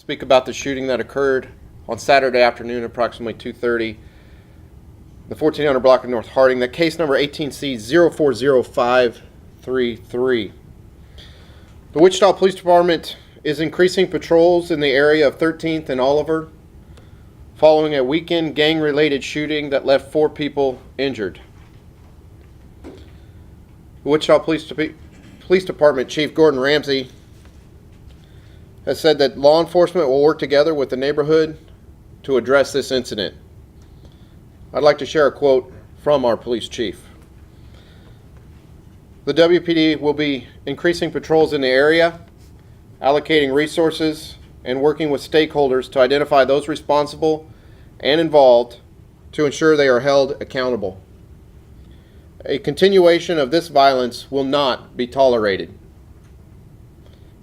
speak about the shooting that occurred on Saturday afternoon, approximately 2:30, the 1400 block of North Harding. That case number 18C040533. The Wichita Police Department is increasing patrols in the area of 13th and Oliver following a weekend gang-related shooting that left 4 people injured. The Wichita Police Department Chief Gordon Ramsey has said that law enforcement will work together with the neighborhood to address this incident. I'd like to share a quote from our police chief. The WPD will be increasing patrols in the area, allocating resources, and working with stakeholders to identify those responsible and involved to ensure they are held accountable. A continuation of this violence will not be tolerated.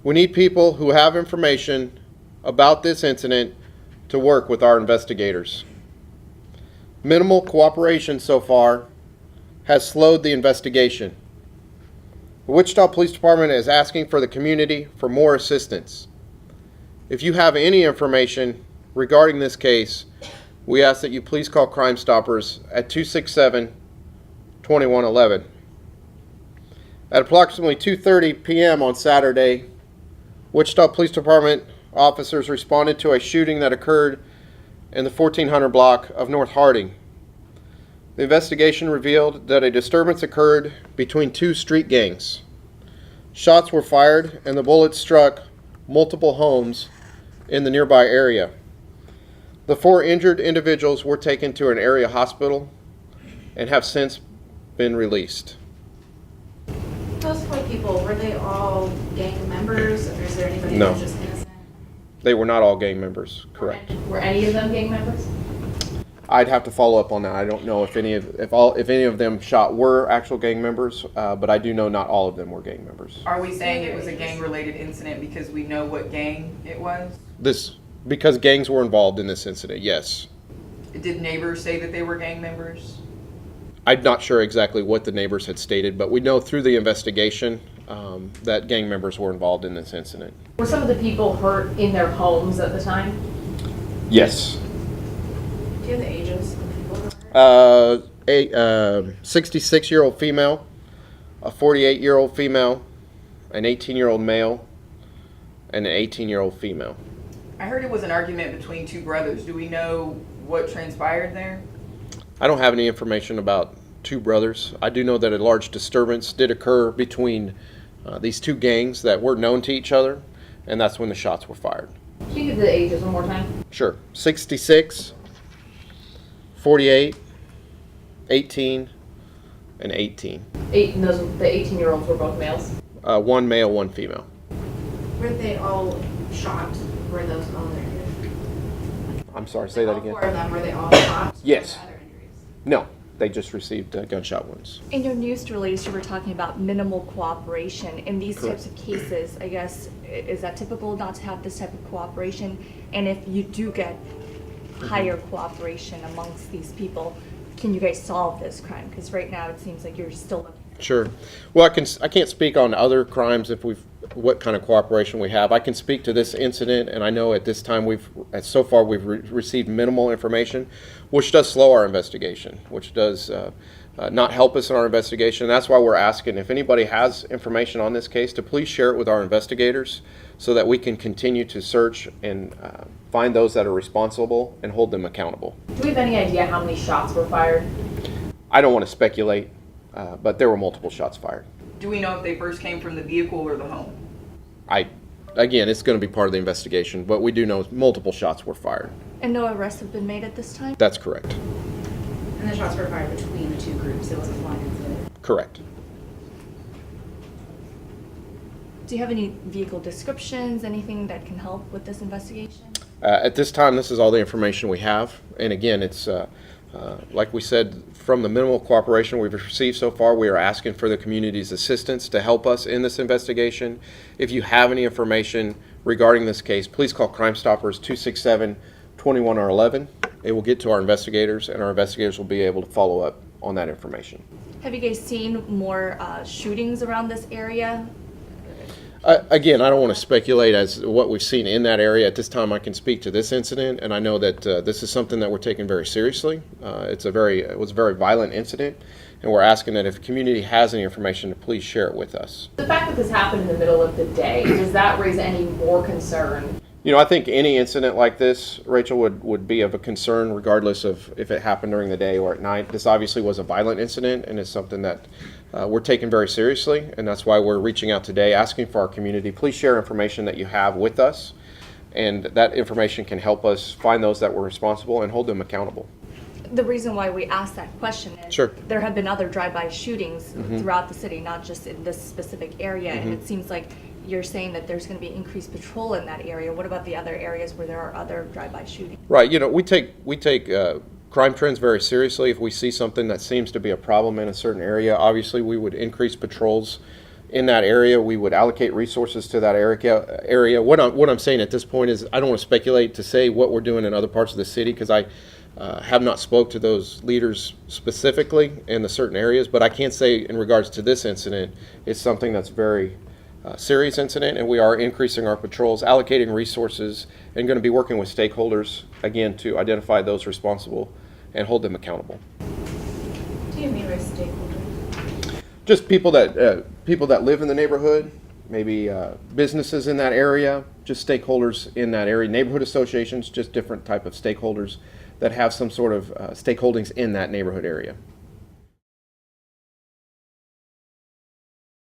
We need people who have information about this incident to work with our investigators. Minimal cooperation so far has slowed the investigation. The Wichita Police Department is asking for the community for more assistance. If you have any information regarding this case, we ask that you please call Crime Stoppers at 267-2111. At approximately 2:30 p.m. on Saturday, Wichita Police Department officers responded to a shooting that occurred in the 1400 block of North Harding. The investigation revealed that a disturbance occurred between 2 street gangs. Shots were fired and the bullets struck multiple homes in the nearby area. The 4 injured individuals were taken to an area hospital and have since been released. Those 4 people, were they all gang members, or is there anybody No. who was just innocent? They were not all gang members, correct. Were any of them gang members? I'd have to follow up on that. I don't know if any of them shot were actual gang members, but I do know not all of them were gang members. Are we saying it was a gang-related incident because we know what gang it was? Because gangs were involved in this incident, yes. Did neighbors say that they were gang members? I'm not sure exactly what the neighbors had stated, but we know through the investigation that gang members were involved in this incident. Were some of the people hurt in their homes at the time? Yes. Do you have the ages of the people who were hurt? A 66-year-old female, a 48-year-old female, an 18-year-old male, and an 18-year-old female. I heard it was an argument between 2 brothers. Do we know what transpired there? I don't have any information about 2 brothers. I do know that a large disturbance did occur between these 2 gangs that were known to each other, and that's when the shots were fired. Can you give the ages one more time? Sure. 66, 48, 18, and 18. The 18-year-olds were both males? 1 male, 1 female. Were they all shot? Were those all their injuries? I'm sorry, say that All again. 4 of them, were they all shot? Yes. Or were there other injuries? No, they just received gunshot wounds. In your news release, you were talking about minimal cooperation. In these Correct. types of cases, I guess, is that typical not to have this type of cooperation? And if you do get higher cooperation amongst these people, can you guys solve this crime? Because right now it seems like you're still looking. Sure. Well, I can't speak on other crimes what kind of cooperation we have. I can speak to this incident, and I know at this time so far we've received minimal information, which does slow our investigation, which does not help us in our investigation. That's why we're asking if anybody has information on this case to please share it with our investigators so that we can continue to search and find those that are responsible and hold them accountable. Do we have any idea how many shots were fired? I don't want to speculate, but there were multiple shots fired. Do we know if they first came from the vehicle or the home? Again, it's going to be part of the investigation, but we do know multiple shots were fired. And no arrests have been made at this time? That's correct. And the shots were fired between the 2 groups. It wasn't one incident. Correct. Do you have any vehicle descriptions, anything that can help with this investigation? At this time, this is all the information we have. And again, it's like we said, from the minimal cooperation we've received so far, we are asking for the community's assistance to help us in this investigation. If you have any information regarding this case, please call Crime Stoppers 267-2111. It will get to our investigators, and our investigators will be able to follow up on that information. Have you guys seen more shootings around this area? Again, I don't want to speculate as to what we've seen in that area. At this time, I can speak to this incident, and I know that this is something that we're taking very seriously. It was a very violent incident, and we're asking that if the community has any information, to please share it with us. The fact that this happened in the middle of the day, does that raise any more concern? You know, I think any incident like this, Rachel, would be of a concern regardless of if it happened during the day or at night. This obviously was a violent incident, and it's something that we're taking very seriously, and that's why we're reaching out today, asking for our community, please share information that you have with us, and that information can help us find those that were responsible and hold them accountable. The reason why we asked that question is Sure. there have been other drive-by shootings throughout the city, not just in this specific area, and it seems like you're saying that there's going to be increased patrol in that area. What about the other areas where there are other drive-by shootings? Right. You know, we take crime trends very seriously. If we see something that seems to be a problem in a certain area, obviously we would increase patrols in that area. We would allocate resources to that area. What I'm saying at this point is I don't want to speculate to say what we're doing in other parts of the city because I have not spoke to those leaders specifically in the certain areas, but I can say in regards to this incident, it's something that's very serious incident, and we are increasing our patrols, allocating resources, and going to be working with stakeholders, again, to identify those responsible and hold them accountable. Do you mean by stakeholders? Just people that live in the neighborhood, maybe businesses in that area, just stakeholders in that area, neighborhood associations, just different type of stakeholders that have some sort of stakeholdings in that neighborhood area.